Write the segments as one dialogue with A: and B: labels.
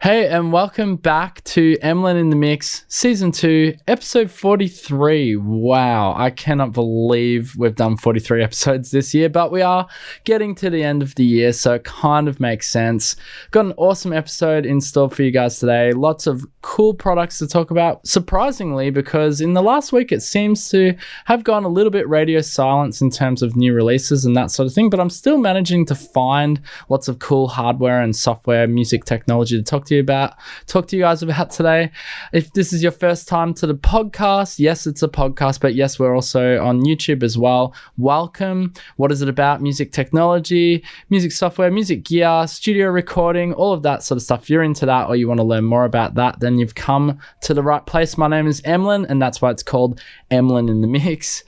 A: Hey, and welcome back to Emlyn in the Mix, Season 2, Episode 43. Wow, I cannot believe we've done 43 episodes this year, but we are getting to the end of the year, so it kind of makes sense. Got an awesome episode in store for you guys today. Lots of cool products to talk about, surprisingly, because in the last week it seems to have gone a little bit radio silence in terms of new releases and that sort of thing, but I'm still managing to find lots of cool hardware and software, music technology to talk to you guys about today. If this is your first time to the podcast, yes, it's a podcast, but yes, we're also on YouTube as well. Welcome. What is it about? Music technology, music software, music gear, studio recording, all of that sort of stuff. If you're into that or you want to learn more about that, then you've come to the right place. My name is Emlyn, and that's why it's called Emlyn in the Mix.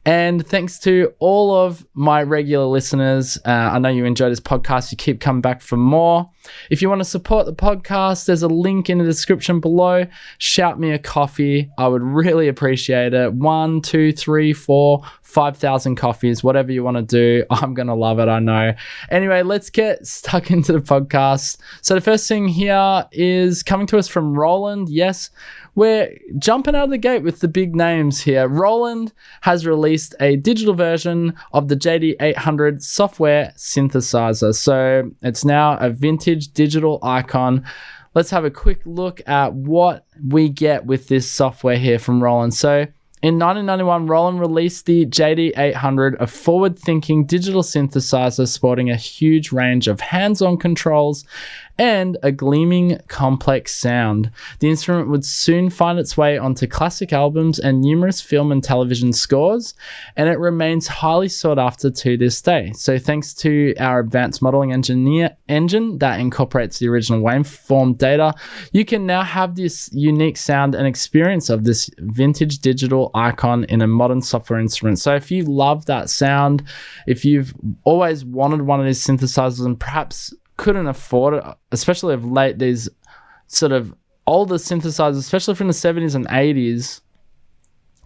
A: And thanks to all of my regular listeners. I know you enjoy this podcast. You keep coming back for more. If you want to support the podcast, there's a link in the description below. Shout me a coffee. I would really appreciate it. 1, 2, 3, 4, 5,000 coffees, whatever you want to do. I'm going to love it, I know. Anyway, let's get stuck into the podcast. So the first thing here is coming to us from Roland. Yes, we're jumping out of the gate with the big names here. Roland has released a digital version of the JD 800 software synthesizer. So it's now a vintage digital icon. Let's have a quick look at what we get with this software here from Roland. So in 1991, Roland released the JD 800, a forward-thinking digital synthesizer sporting a huge range of hands-on controls and a gleaming, complex sound. The instrument would soon find its way onto classic albums and numerous film and television scores, and it remains highly sought after to this day. So thanks to our advanced modeling engine that incorporates the original waveform data, you can now have this unique sound and experience of this vintage digital icon in a modern software instrument. So if you love that sound, if you've always wanted one of these synthesizers and perhaps couldn't afford it, especially of late, these sort of older synthesizers, especially from the 70s and 80s,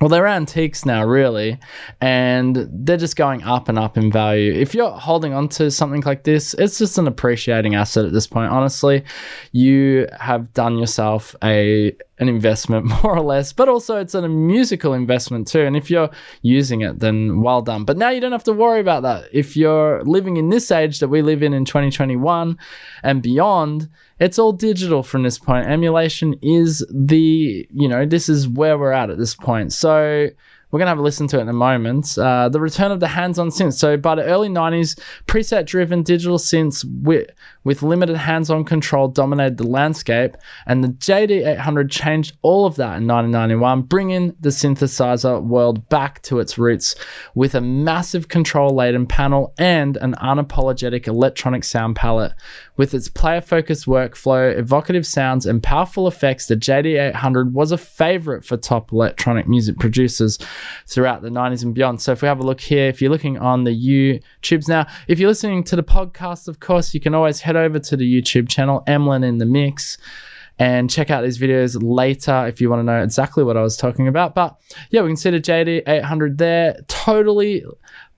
A: well, they're antiques now, really, and they're just going up and up in value. If you're holding on to something like this, it's just an appreciating asset at this point. Honestly, you have done yourself an investment, more or less, but also it's a musical investment too. And if you're using it, then well done. But now you don't have to worry about that. If you're living in this age that we live in 2021 and beyond, it's all digital from this point. Emulation is this is where we're at this point. So we're going to have a listen to it in a moment. The return of the hands-on synth. So by the early 90s, preset-driven digital synths with limited hands-on control dominated the landscape, and the JD 800 changed all of that in 1991, bringing the synthesizer world back to its roots with a massive control-laden panel and an unapologetic electronic sound palette. With its player-focused workflow, evocative sounds, and powerful effects, the JD 800 was a favorite for top electronic music producers throughout the 90s and beyond. So if we have a look here, if you're looking on the YouTubes now, if you're listening to the podcast, of course, you can always head over to the YouTube channel, Emlyn in the Mix, and check out these videos later if you want to know exactly what I was talking about. But yeah, we can see the JD 800 there, totally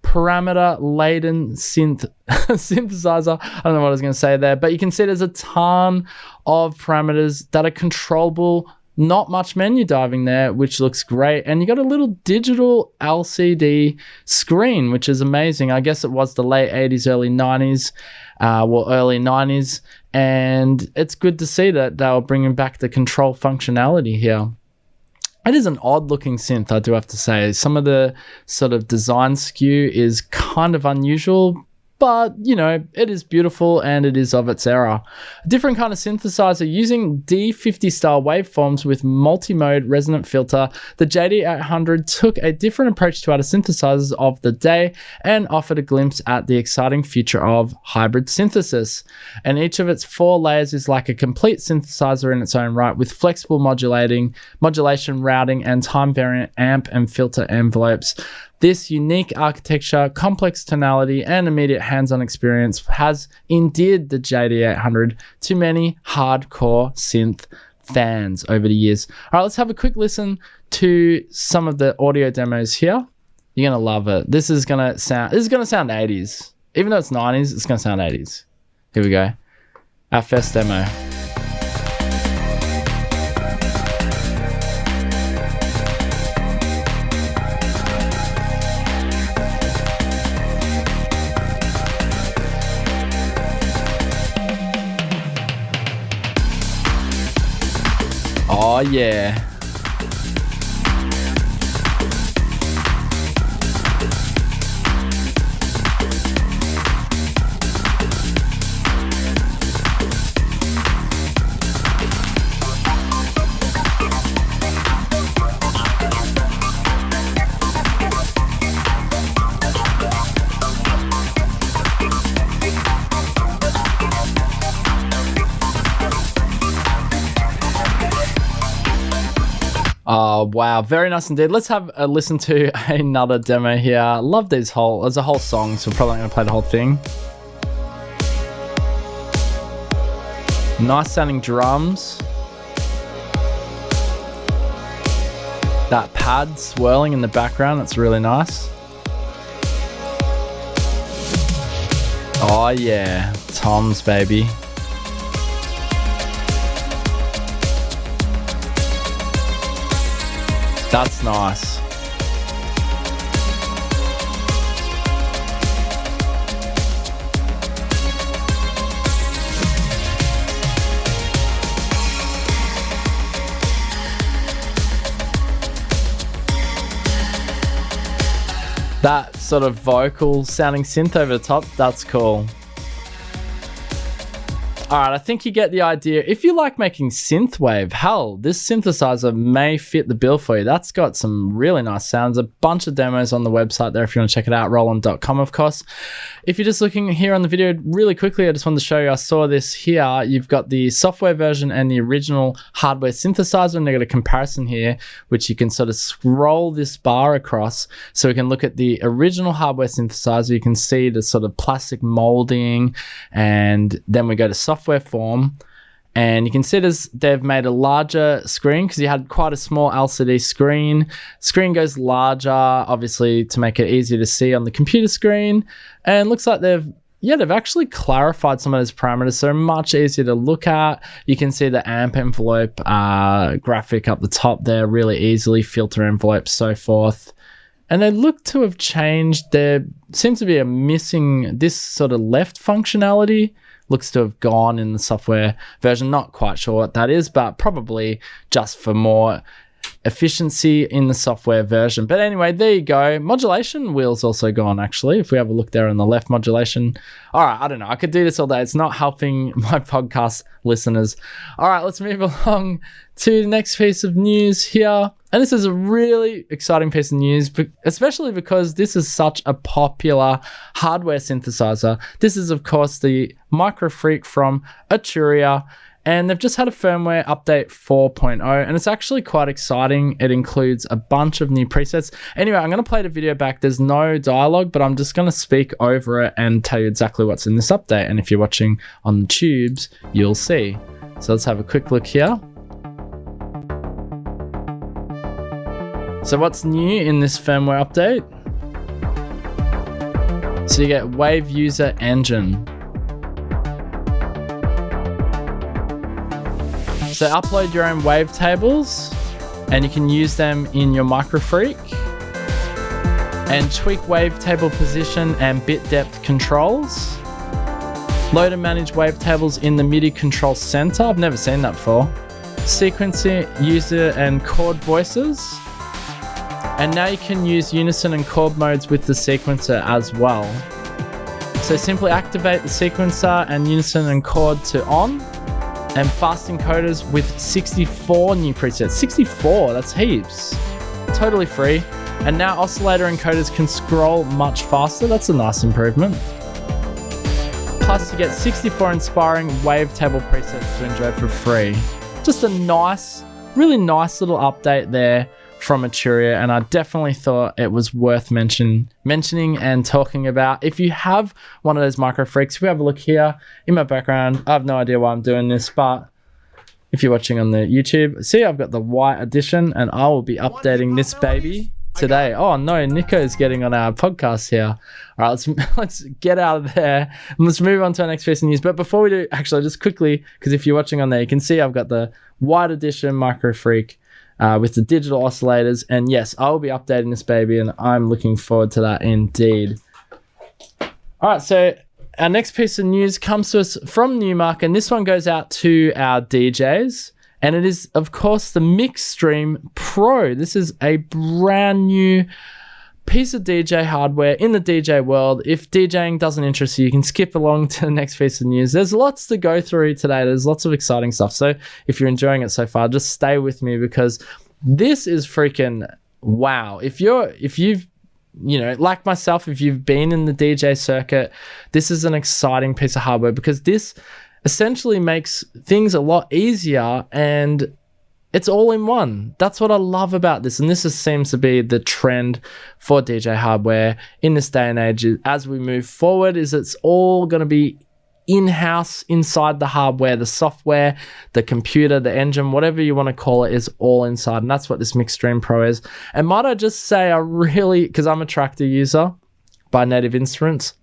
A: parameter laden synthesizer. I don't know what I was going to say there, but you can see there's a ton of parameters that are controllable. Not much menu diving there, which looks great. And you got a little digital LCD screen, which is amazing. I guess it was the late 80s, early 90s, early 90s. And it's good to see that they were bringing back the control functionality here. It is an odd looking synth, I do have to say. Some of the sort of design skew is kind of unusual, but, it is beautiful and it is of its era. A different kind of synthesizer using D50 style waveforms with multi-mode resonant filter, the JD 800 took a different approach to other synthesizers of the day and offered a glimpse at the exciting future of hybrid synthesis. And each of its 4 layers is like a complete synthesizer in its own right, with flexible modulation, routing, and time variant amp and filter envelopes. This unique architecture, complex tonality, and immediate hands-on experience has endeared the JD 800 to many hardcore synth fans over the years. All right, let's have a quick listen to some of the audio demos here. You're gonna love it. This is gonna sound 80s. Even though it's 90s, it's gonna sound 80s. Here we go. Our first demo. Oh yeah. Oh, wow. Very nice indeed. Let's have a listen to another demo here. Love these there's a whole song, so we're probably not going to play the whole thing. Nice sounding drums. That pad swirling in the background, that's really nice. Oh yeah, toms baby. That's nice. That sort of vocal sounding synth over the top, that's cool. Alright, I think you get the idea. If you like making synthwave, hell, this synthesizer may fit the bill for you. That's got some really nice sounds. A bunch of demos on the website there if you want to check it out, roland.com of course. If you're just looking here on the video really quickly, I just wanted to show you, I saw this here. You've got the software version and the original hardware synthesizer, and they've got a comparison here, which you can sort of scroll this bar across. So we can look at the original hardware synthesizer. You can see the sort of plastic molding, and then we go to software form, and you can see they've made a larger screen because you had quite a small LCD screen. Screen goes larger, obviously, to make it easier to see on the computer screen, and looks like they've actually clarified some of those parameters, so much easier to look at. You can see the amp envelope graphic up the top there really easily, filter envelopes, so forth. And they look to have changed. There seems to be a missing, this sort of left functionality looks to have gone in the software version. Not quite sure what that is, but probably just for more efficiency in the software version. But anyway, there you go. Modulation wheel's also gone, actually. If we have a look there on the left, modulation. All right, I don't know. I could do this all day. It's not helping my podcast listeners. All right, let's move along to the next piece of news here. And this is a really exciting piece of news, especially because this is such a popular hardware synthesizer. This is, of course, the Microfreak from Arturia, and they've just had a firmware update 4.0, and it's actually quite exciting. It includes a bunch of new presets. Anyway, I'm going to play the video back. There's no dialogue, but I'm just going to speak over it and tell you exactly what's in this update. And if you're watching on the tubes, you'll see. So let's have a quick look here. So what's new in this firmware update? So you get Wave User Engine. So upload your own wavetables, and you can use them in your Microfreak. And tweak wavetable position and bit depth controls. Load and manage wavetables in the MIDI control center. I've never seen that before. Sequencing user and chord voices. And now you can use unison and chord modes with the sequencer as well. So simply activate the sequencer and unison and chord to on, and fast encoders with 64 new presets. 64, that's heaps. Totally free. And now oscillator encoders can scroll much faster. That's a nice improvement. Plus you get 64 inspiring wavetable presets to enjoy for free. Just a nice, really nice little update there from Arturia, and I definitely thought it was worth mentioning and talking about. If you have one of those Microfreaks, if we have a look here in my background, I have no idea why I'm doing this, but if you're watching on the YouTube, see I've got the white edition, and I will be updating this baby today. Oh no, Nico's getting on our podcast here. All right, let's get out of there and let's move on to our next piece of news. But before we do, actually, just quickly, because if you're watching on there, you can see I've got the white edition Microfreak with the digital oscillators, and yes, I will be updating this baby, and I'm looking forward to that indeed. All right, so our next piece of news comes to us from Numark, and this one goes out to our DJs, And it is, of course, the Mixstream Pro. This is a brand new piece of DJ hardware in the DJ world. If DJing doesn't interest you, you can skip along to the next piece of news. There's lots to go through today. There's lots of exciting stuff. So if you're enjoying it so far, just stay with me because this is freaking wow. If you've like myself, if you've been in the DJ circuit, this is an exciting piece of hardware because this essentially makes things a lot easier and it's all in one. That's what I love about this. And this seems to be the trend for DJ hardware in this day and age as we move forward, is it's all going to be in-house inside the hardware, the software, the computer, the engine, whatever you want to call it is all inside. And that's what this Mixstream Pro is. And might I just say, because I'm a Tractor user by Native Instruments,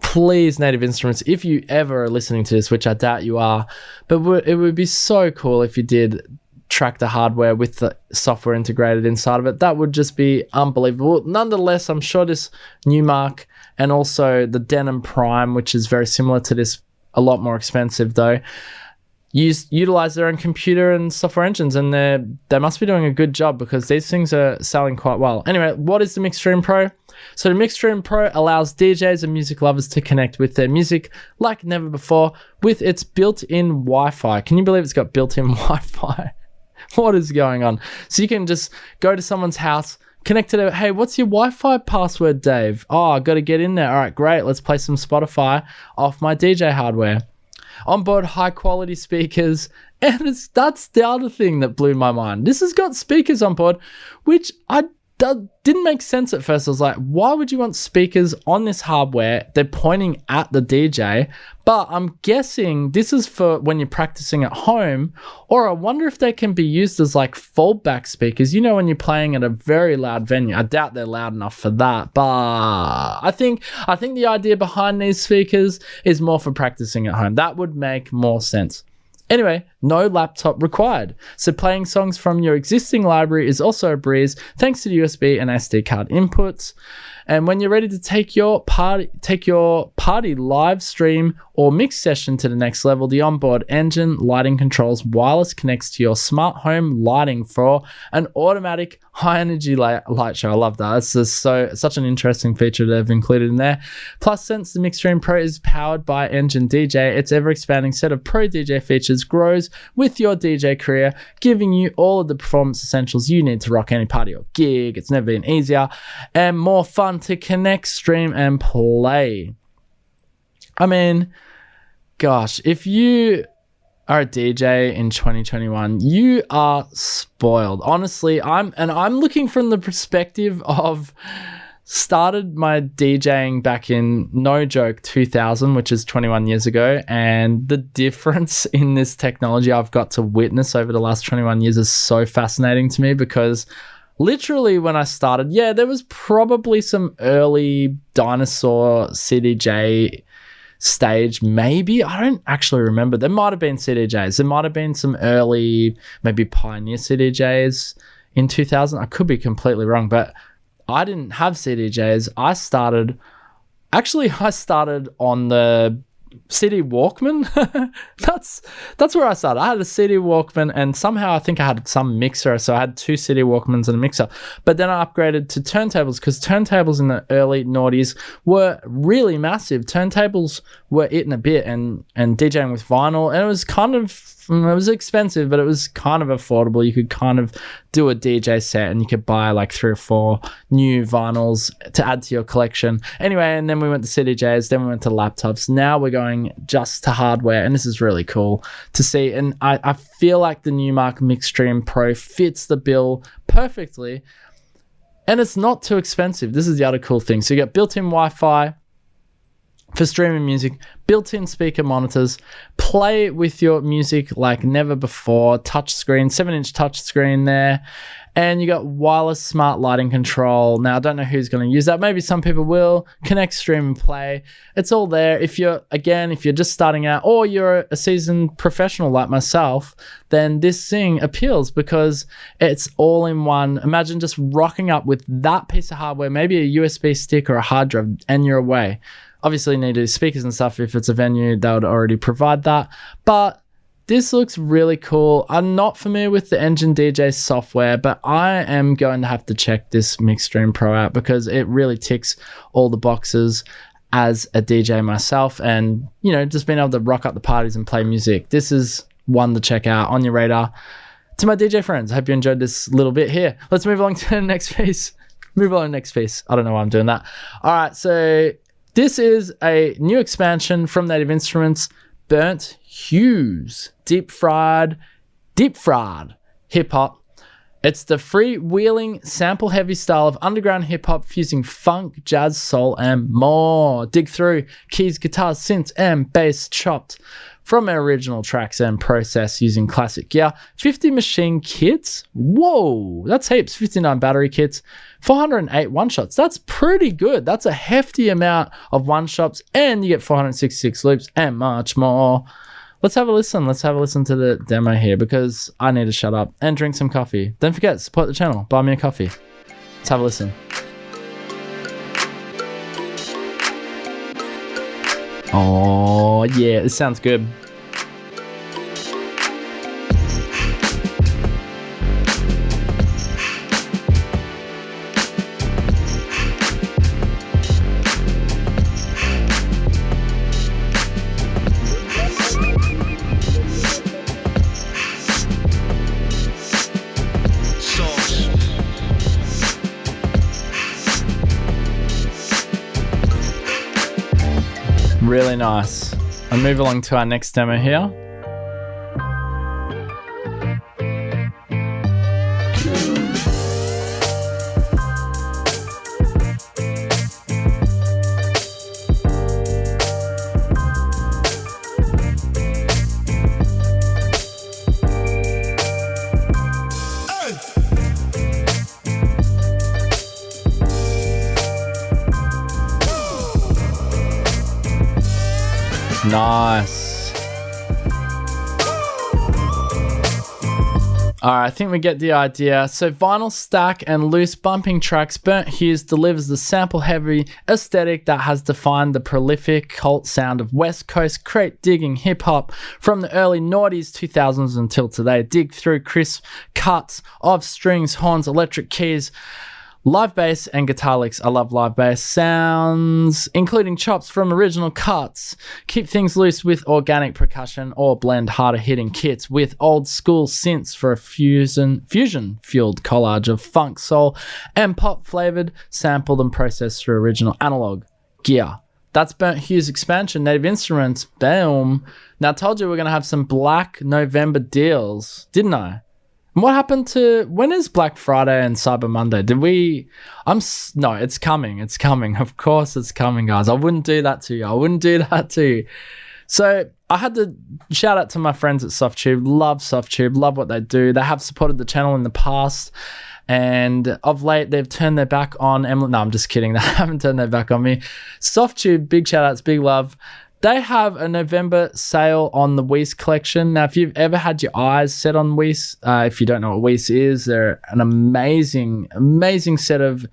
A: please, Native Instruments, if you ever are listening to this, which I doubt you are, but it would be so cool if you did track the hardware with the software integrated inside of it. That would just be unbelievable. Nonetheless, I'm sure this Numark and also the Denim Prime, which is very similar to this, a lot more expensive though, utilize their own computer and software engines, and they must be doing a good job because these things are selling quite well. Anyway, what is the Mixstream Pro? So the Mixstream Pro allows DJs and music lovers to connect with their music like never before with its built-in Wi-Fi. Can you believe it's got built-in Wi-Fi? What is going on? So you can just go to someone's house, connect to their, hey, what's your Wi-Fi password, Dave? Oh, I got to get in there. All right, great. Let's play some Spotify off my DJ hardware. Onboard high quality speakers, and that's the other thing that blew my mind. This has got speakers on board, which didn't make sense at first. I was like, why would you want speakers on this hardware? They're pointing at the DJ, but I'm guessing this is for when you're practicing at home, or I wonder if they can be used as like foldback speakers, when you're playing at a very loud venue. I doubt they're loud enough for that, but I think the idea behind these speakers is more for practicing at home. That would make more sense. Anyway, no laptop required. So playing songs from your existing library is also a breeze thanks to the USB and SD card inputs. And when you're ready to take your party live stream or mix session to the next level, the onboard engine lighting controls wireless connects to your smart home lighting for an automatic high energy light show. I love that. It's just such an interesting feature they've included in there. Plus, since the Mixstream Pro is powered by Engine DJ, its ever expanding set of Pro DJ features grows with your DJ career, giving you all of the performance essentials you need to rock any party or gig. It's never been easier and more fun to connect, stream, and play. I mean, gosh, if you are a DJ in 2021, you are spoiled. Honestly, I'm looking from the perspective of started my DJing back in, no joke, 2000, which is 21 years ago, and the difference in this technology I've got to witness over the last 21 years is so fascinating to me because literally when I started, there was probably some early dinosaur CDJ stage, maybe. I don't actually remember. There might have been CDJs. There might have been some early, maybe Pioneer CDJs in 2000. I could be completely wrong, but I didn't have CDJs. I started on the CD Walkman. That's where I started. I had a CD Walkman, and somehow I think I had some mixer, so I had 2 CD Walkmans and a mixer. But then I upgraded to turntables because turntables in the early noughties were really massive. Turntables were it in a bit, and DJing with vinyl, and it was kind of, it was expensive, but it was kind of affordable. You could kind of do a DJ set and you could buy like 3 or 4 new vinyls to add to your collection. Anyway, and then we went to CDJs, then we went to laptops. Now we're going just to hardware, and this is really cool to see. And I feel like the Numark Mixstream Pro fits the bill perfectly, and it's not too expensive. This is the other cool thing. So you got built-in Wi-Fi for streaming music, built-in speaker monitors, play with your music like never before, touchscreen, 7-inch touchscreen there, and you got wireless smart lighting control. Now, I don't know who's going to use that. Maybe some people will. Connect, stream, and play. It's all there. If you're just starting out, or you're a seasoned professional like myself, then this thing appeals because it's all in one. Imagine just rocking up with that piece of hardware, maybe a USB stick or a hard drive, and you're away. Obviously, you need to do speakers and stuff. If it's a venue, they would already provide that. But this looks really cool. I'm not familiar with the Engine DJ software, but I am going to have to check this Mixstream Pro out because it really ticks all the boxes as a DJ myself, and just being able to rock up the parties and play music. This is one to check out on your radar. To my DJ friends, I hope you enjoyed this little bit here. Let's move along to the next piece. Move on to the next piece. I don't know why I'm doing that. All right, so this is a new expansion from Native Instruments, Burnt Hues, deep fried hip-hop. It's the freewheeling, sample-heavy style of underground hip-hop fusing funk, jazz, soul, and more. Dig through keys, guitars, synths, and bass chopped from original tracks and processed using classic gear. 50 machine kits. Whoa, that's heaps. 59 battery kits. 408 one-shots. That's pretty good. That's a hefty amount of one-shots, and you get 466 loops and much more. Let's have a listen. Let's have a listen to the demo here because I need to shut up and drink some coffee. Don't forget, support the channel. Buy me a coffee. Let's have a listen. Oh, yeah, this sounds good. Really nice. I'll move along to our next demo here. Nice. Alright, I think we get the idea. So vinyl stack and loose bumping tracks, Burnt Hues delivers the sample-heavy aesthetic that has defined the prolific cult sound of West Coast crate-digging hip-hop from the early noughties 2000s until today. Dig through crisp cuts of strings, horns, electric keys, live bass and guitar licks. I love live bass sounds, including chops from original cuts. Keep things loose with organic percussion or blend harder hitting kits with old school synths for a fusion fueled collage of funk, soul, and pop flavored, sampled and processed through original analog gear. That's Burnt Hues expansion, Native Instruments. Boom. Now I told you we're going to have some Black November deals, didn't I? What happened to, when is Black Friday and Cyber Monday? No, it's coming. It's coming. Of course it's coming, guys. I wouldn't do that to you. So I had to shout out to my friends at Softube. Love Softube. Love what they do. They have supported the channel in the past. And of late, they've turned their back on Emlyn. No, I'm just kidding. They haven't turned their back on me. Softube, big shout outs, big love. They have a November sale on the Weiss collection. Now, if you've ever had your eyes set on Weiss, if you don't know what Weiss is, they're an amazing, amazing set of...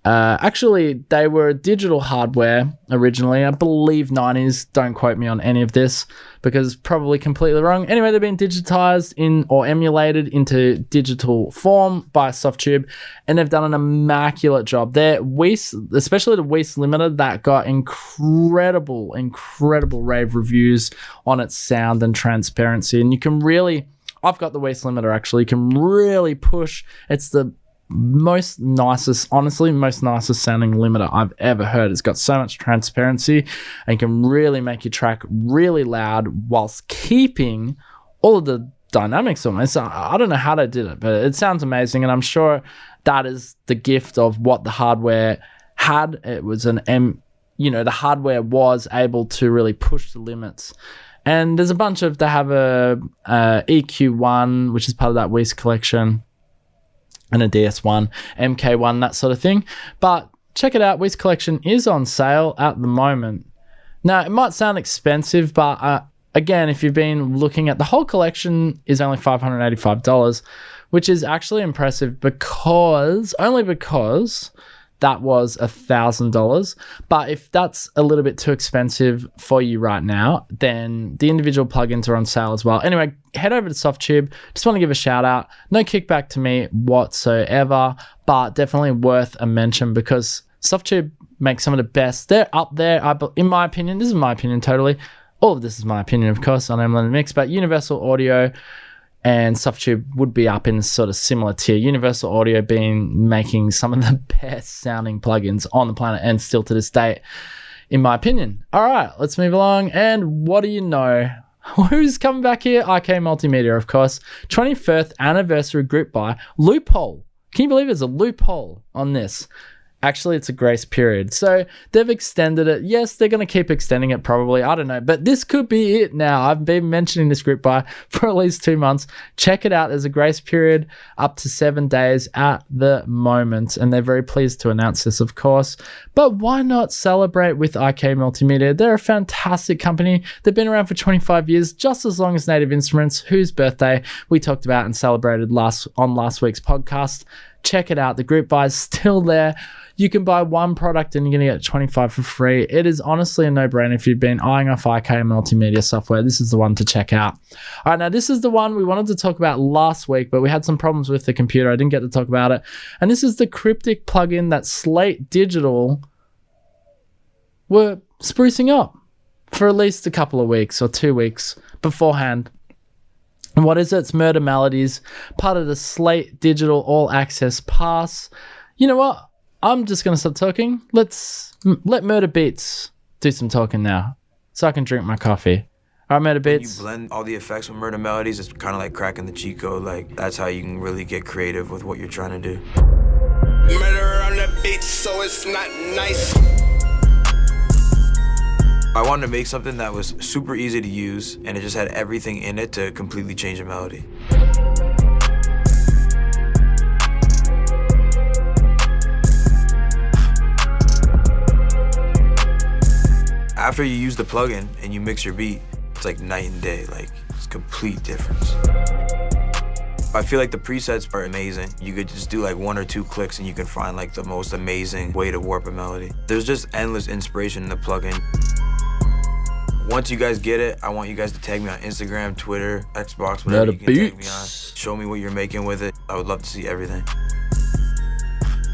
A: actually, they were digital hardware originally. I believe 90s. Don't quote me on any of this because it's probably completely wrong. Anyway, they've been digitized or emulated into digital form by Softube, and they've done an immaculate job. Their Weiss, especially the Weiss Limited, that got incredible rave reviews on its sound and transparency. And you can really... I've got the Weiss Limiter actually. You can really push... It's the most nicest sounding limiter I've ever heard. It's got so much transparency and can really make your track really loud whilst keeping all of the dynamics almost. I don't know how they did it, but it sounds amazing, and I'm sure that is the gift of what the hardware had. It was the hardware was able to really push the limits. And there's a bunch of, they have a EQ1, which is part of that Weiss collection, and a DS1, MK1, that sort of thing. But check it out, Weiss collection is on sale at the moment. Now, it might sound expensive, but again, if you've been looking at the whole collection is only $585, which is actually impressive only because that was $1,000. But if that's a little bit too expensive for you right now, then the individual plugins are on sale as well. Anyway, head over to Softube. Just want to give a shout out. No kickback to me whatsoever, but definitely worth a mention because Softube makes some of the best. They're up there, in my opinion. This is my opinion totally. All of this is my opinion, of course, on Emlyn Mix, but Universal Audio and Softube would be up in sort of similar tier. Universal Audio being making some of the best sounding plugins on the planet and still to this date, in my opinion. All right, let's move along. And what do you know? Who's coming back here? IK Multimedia, of course. 25th anniversary group buy. Loophole. Can you believe there's a loophole on this? Actually, it's a grace period. So they've extended it. Yes, they're going to keep extending it probably. I don't know. But this could be it now. I've been mentioning this group buy for at least 2 months. Check it out. There's a grace period up to 7 days at the moment. And they're very pleased to announce this, of course. But why not celebrate with IK Multimedia? They're a fantastic company. They've been around for 25 years, just as long as Native Instruments, whose birthday we talked about and celebrated on last week's podcast. Check it out. The group buy is still there. You can buy one product and you're going to get 25 for free. It is honestly a no-brainer if you've been eyeing off IK Multimedia software. This is the one to check out. All right, now this is the one we wanted to talk about last week, but we had some problems with the computer. I didn't get to talk about it. And this is the Cryptic plugin that Slate Digital were sprucing up for at least a couple of weeks or 2 weeks beforehand. And what is it? It's Murda Melodies, part of the Slate Digital All Access Pass. You know what? I'm just going to stop talking. Let Murda Beats do some talking now so I can drink my coffee. All right, Murda Beats.
B: You blend all the effects with Murda Melodies. It's kind of like cracking the cheat code. Like, that's how you can really get creative with what you're trying to do.
C: Murder on the beat, so it's not nice.
B: I wanted to make something that was super easy to use, and it just had everything in it to completely change a melody. After you use the plugin and you mix your beat, it's like night and day, like it's complete difference. I feel like the presets are amazing. You could just do like 1 or 2 clicks and you can find like the most amazing way to warp a melody. There's just endless inspiration in the plugin. Once you guys get it, I want you guys to tag me on Instagram, Twitter, Xbox, whatever you can tag me on. Show me what you're making with it. I would love to see everything.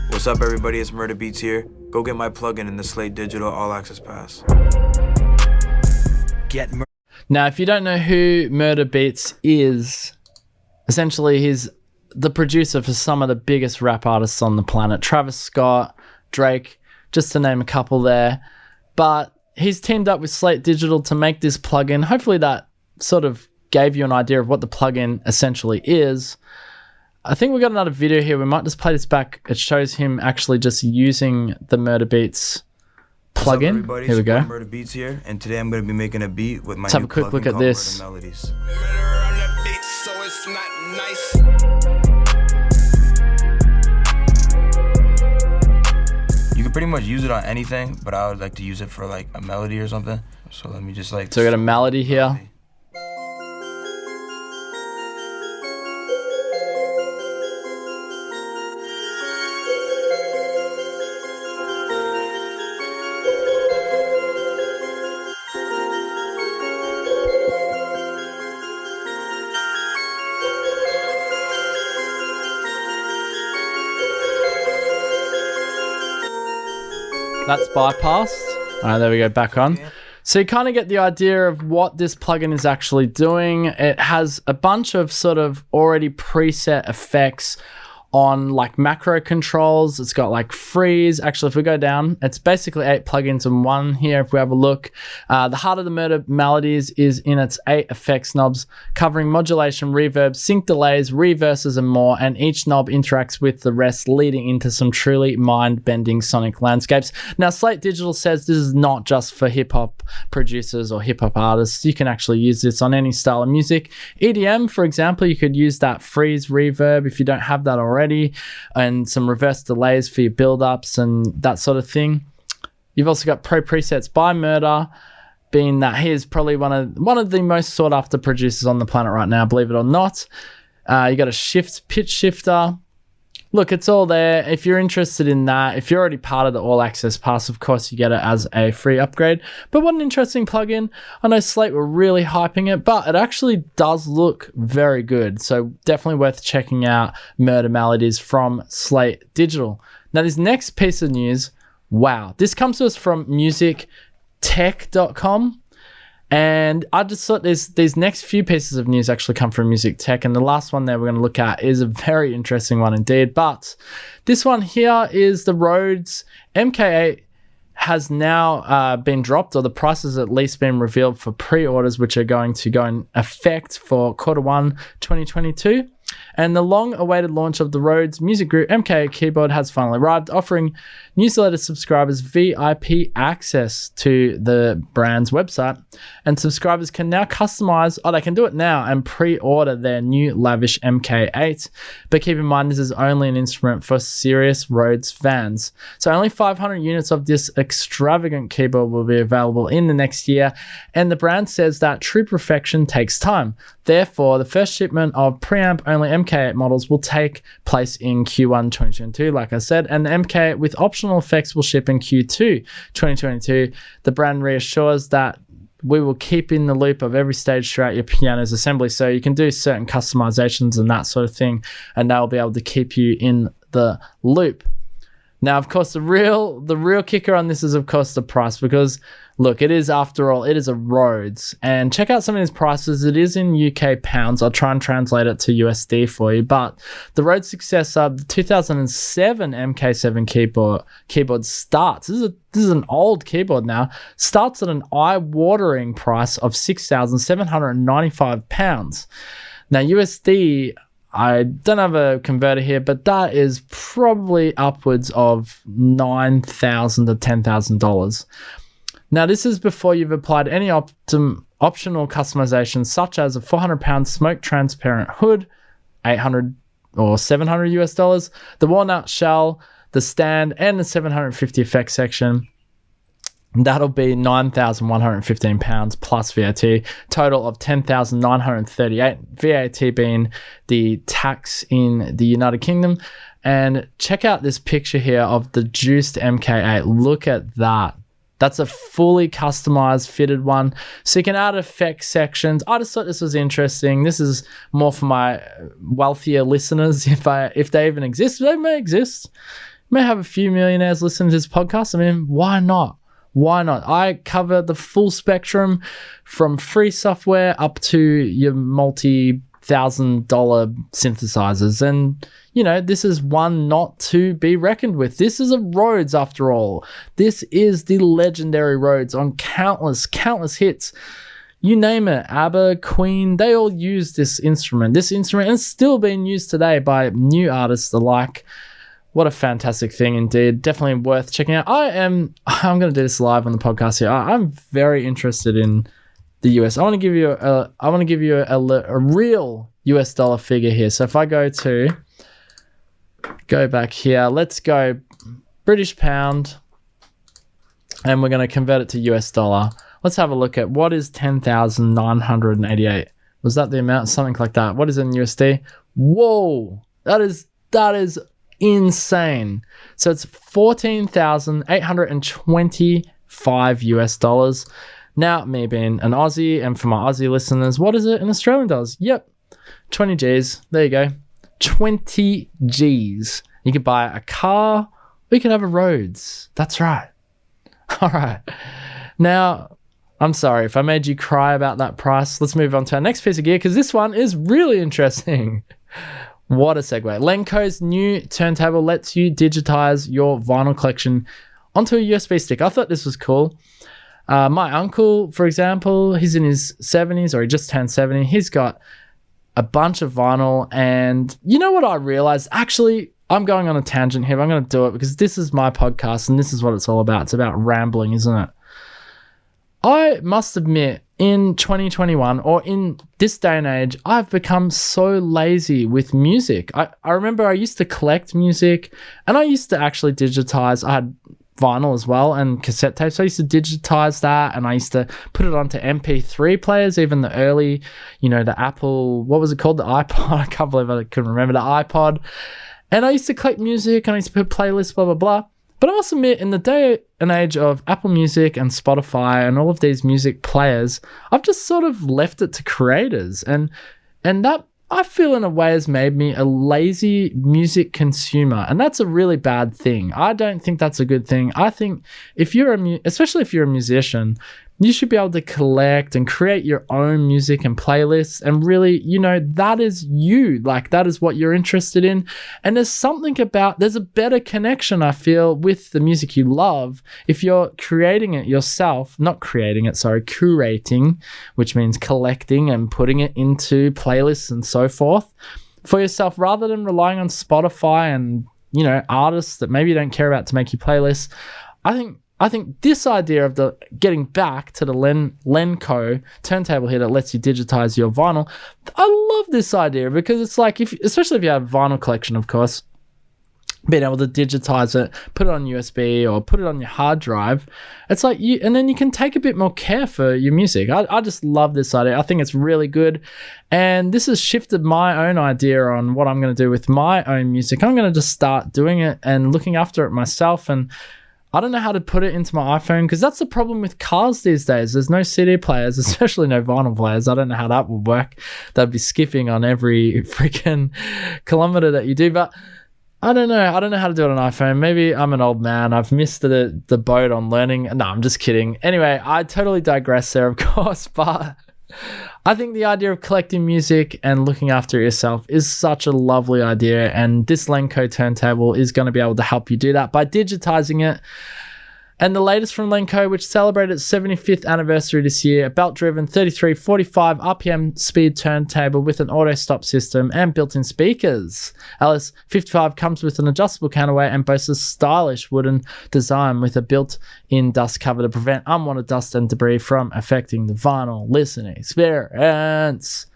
B: What's up, everybody? It's Murda Beats here. Go get my plugin in the Slate Digital All Access Pass.
A: Now, if you don't know who Murda Beats is, essentially he's the producer for some of the biggest rap artists on the planet. Travis Scott, Drake, just to name a couple there. But he's teamed up with Slate Digital to make this plugin. Hopefully that sort of gave you an idea of what the plugin essentially is. I think we got another video here. We might just play this back. It shows him actually just using the Murda Beats plugin.
B: What's up,
A: here we go.
B: Murda Beats here, and today I'm going to be making a beat with my
A: Let's have a quick look at this.
B: Melodies.
C: Murder on the beat, so it's not nice.
B: You can pretty much use it on anything, but I would like to use it for like a melody or something. So let me just like...
A: So we got a melody here. That's bypassed. All right, there we go, back on. So you kind of get the idea of what this plugin is actually doing. It has a bunch of sort of already preset effects on like macro controls. It's got like freeze. Actually, if we go down, it's basically 8 plugins in one here. If we have a look, the heart of the Murda Melodies is in its 8 effects knobs, covering modulation, reverb, sync delays, reverses, and more. And each knob interacts with the rest, leading into some truly mind-bending sonic landscapes. Now, Slate Digital says this is not just for hip-hop producers or hip-hop artists. You can actually use this on any style of music. EDM, for example, you could use that freeze reverb if you don't have that already, and some reverse delays for your build-ups and that sort of thing. You've also got pro presets by Murda, being that he is probably one of the most sought after producers on the planet right now, believe it or not. You got a pitch shifter, look, it's all there. If you're interested in that, if you're already part of the All Access Pass, of course, you get it as a free upgrade. But what an interesting plugin. I know Slate were really hyping it, but it actually does look very good. So definitely worth checking out Murda Melodies from Slate Digital. Now, this next piece of news, wow. This comes to us from musictech.com. And I just thought these next few pieces of news actually come from Music Tech, and the last one there we're going to look at is a very interesting one indeed. But this one here is the Rhodes MK8 has now been dropped, or the price has at least been revealed for pre-orders, which are going to go in effect for Q1 2022. And the long-awaited launch of the Rhodes Music Group MK8 keyboard has finally arrived, offering newsletter subscribers VIP access to the brand's website. And subscribers can now customize, they can do it now and pre-order their new lavish MK8. But keep in mind, this is only an instrument for serious Rhodes fans. So only 500 units of this extravagant keyboard will be available in the next year. And the brand says that true perfection takes time. Therefore, the first shipment of preamp only MK8 models will take place in Q1 2022, like I said, and the MK8 with optional effects will ship in Q2 2022. The brand reassures that we will keep in the loop of every stage throughout your piano's assembly, so you can do certain customizations and that sort of thing, and they'll be able to keep you in the loop. Now, of course, the real kicker on this is, of course, the price, because look, it is, after all, it is a Rhodes. And check out some of these prices. It is in UK pounds. I'll try and translate it to USD for you. But the Rhodes successor, the 2007 MK7 keyboard starts. This is an old keyboard now. Starts at an eye-watering price of £6,795. Now, USD, I don't have a converter here, but that is probably upwards of $9,000 to $10,000. Now, this is before you've applied any optional customizations, such as a £400 smoke transparent hood, $800 or $700 US, the walnut shell, the stand, and the 750 effects section. That'll be £9,115 plus VAT, total of $10,938, VAT being the tax in the United Kingdom. And check out this picture here of the juiced MK8. Look at that. That's a fully customized, fitted one. So you can add effect sections. I just thought this was interesting. This is more for my wealthier listeners, if they even exist. They may exist. May have a few millionaires listening to this podcast. I mean, why not? Why not? I cover the full spectrum from free software up to your multi-$1,000 synthesizers. And, you know, this is one not to be reckoned with. This is a Rhodes, after all. This is the legendary Rhodes on countless hits. You name it, ABBA, Queen, they all use this instrument. This instrument is still being used today by new artists alike. What a fantastic thing indeed. Definitely worth checking out. I'm going to do this live on the podcast here. I'm very interested in the US. I want to give you a real US dollar figure here. So if I go back here, let's go British pound, and we're going to convert it to US dollar. Let's have a look at what is 10,988. Was that the amount? Something like that. What is it in USD? Whoa, that is insane. So it's 14,825 US dollars. Now, me being an Aussie, and for my Aussie listeners, what is it in Australian dollars? Yep, 20 G's. There you go. 20 G's. You could buy a car, or you could have a Rhodes. That's right. All right. Now, I'm sorry if I made you cry about that price. Let's move on to our next piece of gear, because this one is really interesting. What a segue. Lenco's new turntable lets you digitize your vinyl collection onto a USB stick. I thought this was cool. My uncle, for example, he's in his 70s, or he just turned 70. He's got a bunch of vinyl, and you know what I realized? Actually, I'm going on a tangent here, but I'm going to do it because this is my podcast and this is what it's all about. It's about rambling, isn't it? I must admit, in 2021, or in this day and age, I've become so lazy with music. I remember I used to collect music, and I used to actually digitize. I had vinyl as well and cassette tapes. So I used to digitize that, and I used to put it onto MP3 players, even the early, the Apple, what was it called? The iPod. I can't believe I couldn't remember the iPod. And I used to collect music and I used to put playlists, blah, blah, blah. But I must admit, in the day and age of Apple Music and Spotify and all of these music players, I've just sort of left it to creators. And that, I feel, in a way, has made me a lazy music consumer. And that's a really bad thing. I don't think that's a good thing. I think if you're especially if you're a musician, you should be able to collect and create your own music and playlists, and really, that is you. Like, that is what you're interested in. And there's a better connection, I feel, with the music you love if you're creating it yourself, curating, which means collecting and putting it into playlists and so forth for yourself, rather than relying on Spotify and, artists that maybe you don't care about to make you playlists. I think this idea of the getting back to the Lenco turntable here that lets you digitize your vinyl, I love this idea, because it's like, especially if you have a vinyl collection, of course, being able to digitize it, put it on USB or put it on your hard drive, it's like and then you can take a bit more care for your music. I just love this idea. I think it's really good. And this has shifted my own idea on what I'm going to do with my own music. I'm going to just start doing it and looking after it myself. And I don't know how to put it into my iPhone, because that's the problem with cars these days. There's no CD players, especially no vinyl players. I don't know how that will work. They'd be skipping on every freaking kilometer that you do. But I don't know. I don't know how to do it on iPhone. Maybe I'm an old man. I've missed the boat on learning. No, I'm just kidding. Anyway, I totally digress there, of course. But I think the idea of collecting music and looking after it yourself is such a lovely idea, and this Lenco turntable is going to be able to help you do that by digitizing it. And the latest from Lenco, which celebrated its 75th anniversary this year, a belt-driven 3345 RPM speed turntable with an auto-stop system and built-in speakers. LS55 comes with an adjustable counterweight and boasts a stylish wooden design with a built-in dust cover to prevent unwanted dust and debris from affecting the vinyl listening experience.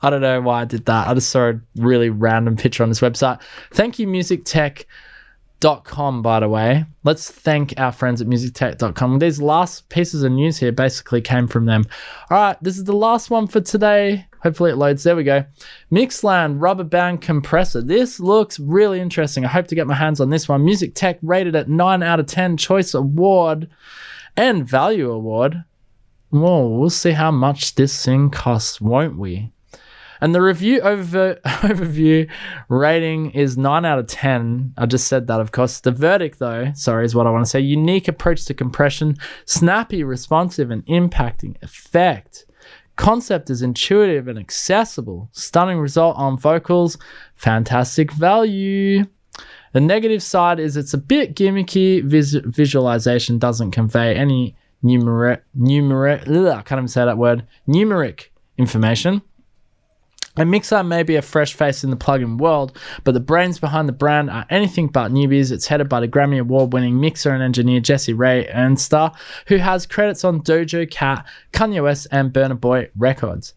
A: I don't know why I did that. I just saw a really random picture on this website. Thank you, musictech.com, by the way. Let's thank our friends at musictech.com. These last pieces of news here basically came from them. All right, this is the last one for today. Hopefully it loads. There we go. Mixland rubber band compressor. This looks really interesting. I hope to get my hands on this one. Music Tech rated at 9 out of 10, Choice Award and Value Award. Whoa, we'll see how much this thing costs, won't we? And the review overview rating is 9 out of 10. I just said that, of course. The verdict, though, is what I want to say. Unique approach to compression, snappy, responsive, and impacting effect. Concept is intuitive and accessible. Stunning result on vocals. Fantastic value. The negative side is it's a bit gimmicky. Visualization doesn't convey any numeric information. And Mixland may be a fresh face in the plugin world, but the brains behind the brand are anything but newbies. It's headed by the Grammy Award-winning mixer and engineer Jesse Ray Ernster, who has credits on Dojo Cat, Kanye West, and Burna Boy Records.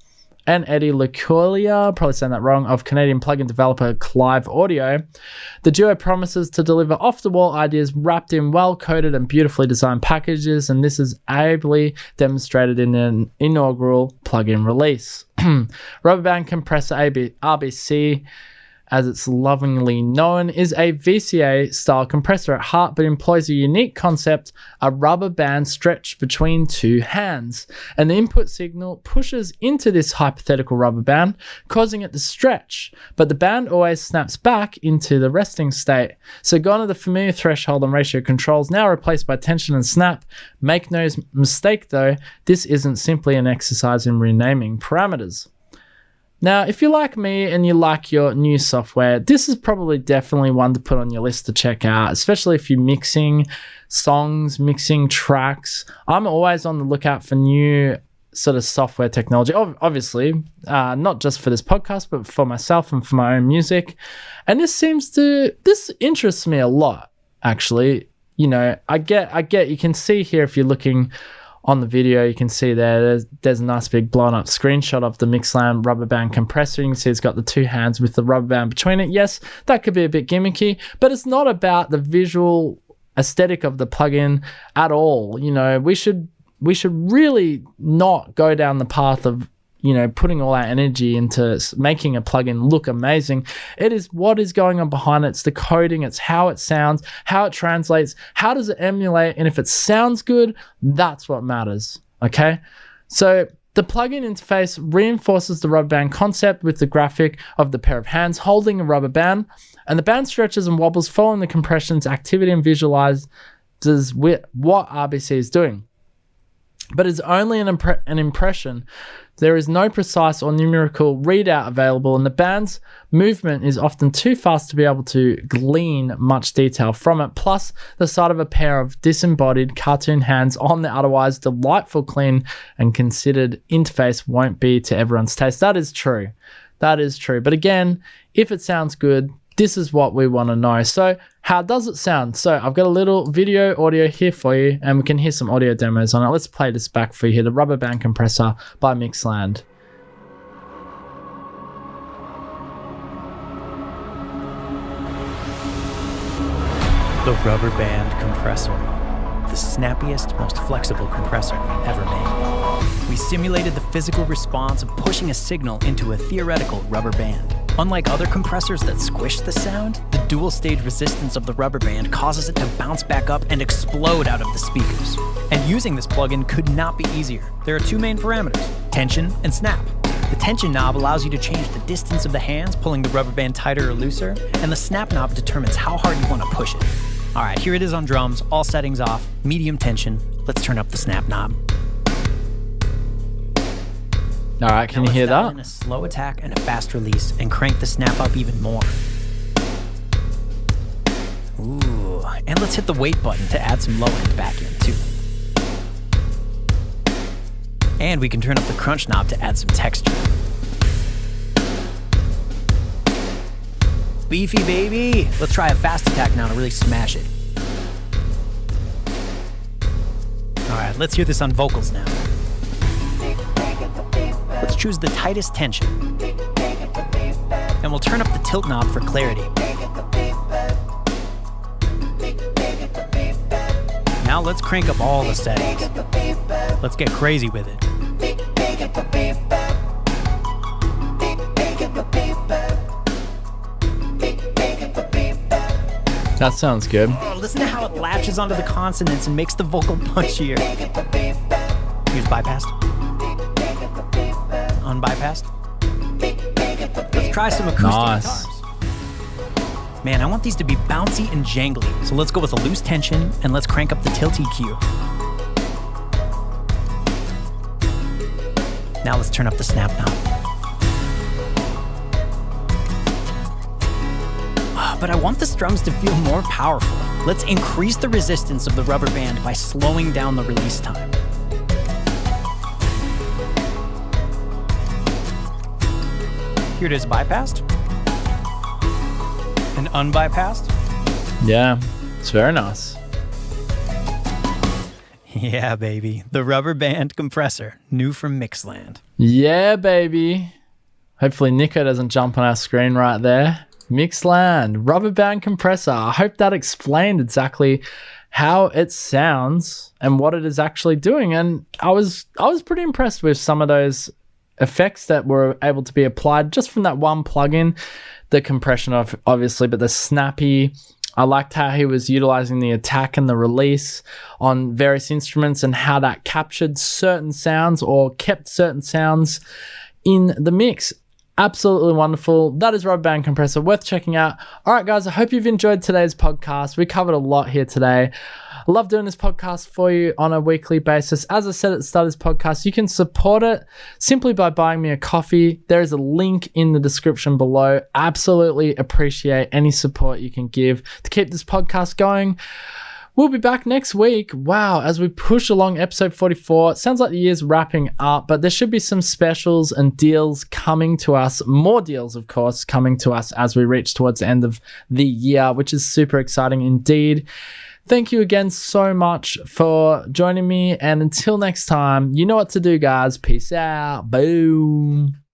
A: And Eddie LeCoullier, probably saying that wrong, of Canadian plugin developer Clive Audio. The duo promises to deliver off-the-wall ideas wrapped in well-coded and beautifully designed packages, and this is ably demonstrated in an inaugural plugin release. Rubber Band Compressor RBC, as it's lovingly known, is a VCA-style compressor at heart, but employs a unique concept, a rubber band stretched between two hands. And the input signal pushes into this hypothetical rubber band, causing it to stretch, but the band always snaps back into the resting state. So gone are the familiar threshold and ratio controls, now replaced by tension and snap. Make no mistake though, this isn't simply an exercise in renaming parameters. Now, if you're like me and you like your new software, this is probably definitely one to put on your list to check out, especially if you're mixing songs, mixing tracks. I'm always on the lookout for new sort of software technology, obviously, not just for this podcast, but for myself and for my own music. And this interests me a lot, actually. You know, I get, you can see here if you're looking on the video, you can see there's a nice big blown up screenshot of the Mixland rubber band compressor. You can see it's got the two hands with the rubber band between it. Yes, that could be a bit gimmicky, but it's not about the visual aesthetic of the plugin at all. You know, we should really not go down the path of putting all our energy into making a plugin look amazing. It is what is going on behind it. It's the coding, it's how it sounds, how it translates, how does it emulate, and if it sounds good, that's what matters, okay? So the plugin interface reinforces the rubber band concept with the graphic of the pair of hands holding a rubber band, and the band stretches and wobbles following the compression's activity and visualizes what RBC is doing. But it's only an impression. There is no precise or numerical readout available, and the band's movement is often too fast to be able to glean much detail from it. Plus, the sight of a pair of disembodied cartoon hands on the otherwise delightful, clean, and considered interface won't be to everyone's taste. That is true. That is true. But again, if it sounds good, this is what we want to know. So how does it sound? So I've got a little video audio here for you, and we can hear some audio demos on it. Let's play this back for you here. The Rubber Band Compressor by Mixland.
D: The Rubber Band Compressor. The snappiest, most flexible compressor ever made. We simulated the physical response of pushing a signal into a theoretical rubber band. Unlike other compressors that squish the sound, the dual-stage resistance of the rubber band causes it to bounce back up and explode out of the speakers. And using this plugin could not be easier. There are two main parameters, tension and snap. The tension knob allows you to change the distance of the hands, pulling the rubber band tighter or looser, and the snap knob determines how hard you want to push it. All right, here it is on drums, all settings off, medium tension. Let's turn up the snap knob.
A: All right, can you hear that?
D: In a slow attack and a fast release, and crank the snap up even more. Ooh, and let's hit the wait button to add some low end back in too. And we can turn up the crunch knob to add some texture. Beefy baby! Let's try a fast attack now to really smash it. All right, let's hear this on vocals now. Let's choose the tightest tension. And we'll turn up the tilt knob for clarity. Now let's crank up all the settings. Let's get crazy with it.
A: That sounds good.
D: Oh, listen to how it latches onto the consonants and makes the vocal punchier. Here's bypassed. Unbypassed. Let's try some acoustic guitars. Man, I want these to be bouncy and jangly, so let's go with a loose tension and let's crank up the tilt EQ. Now let's turn up the snap knob. But I want the strums to feel more powerful. Let's increase the resistance of the rubber band by slowing down the release time. Here it is, bypassed and unbypassed.
A: Yeah, it's very nice.
D: Yeah, baby. The Rubber Band Compressor, new from Mixland.
A: Yeah, baby. Hopefully Nico doesn't jump on our screen right there. Mixland, Rubber Band Compressor. I hope that explained exactly how it sounds and what it is actually doing. And I was pretty impressed with some of those effects that were able to be applied just from that one plugin. The compression of obviously, but the snappy. I liked how he was utilizing the attack and the release on various instruments and how that captured certain sounds or kept certain sounds in the mix. Absolutely wonderful. That is Rubber Band Compressor, worth checking out. All right, guys, I hope you've enjoyed today's podcast. We covered a lot here today. I love doing this podcast for you on a weekly basis. As I said at the start of this podcast, you can support it simply by buying me a coffee. There is a link in the description below. Absolutely appreciate any support you can give to keep this podcast going. We'll be back next week. Wow, as we push along episode 44. It sounds like the year's wrapping up, but there should be some specials and deals coming to us. More deals, of course, coming to us as we reach towards the end of the year, which is super exciting indeed. Thank you again so much for joining me. And until next time, you know what to do, guys. Peace out. Boom.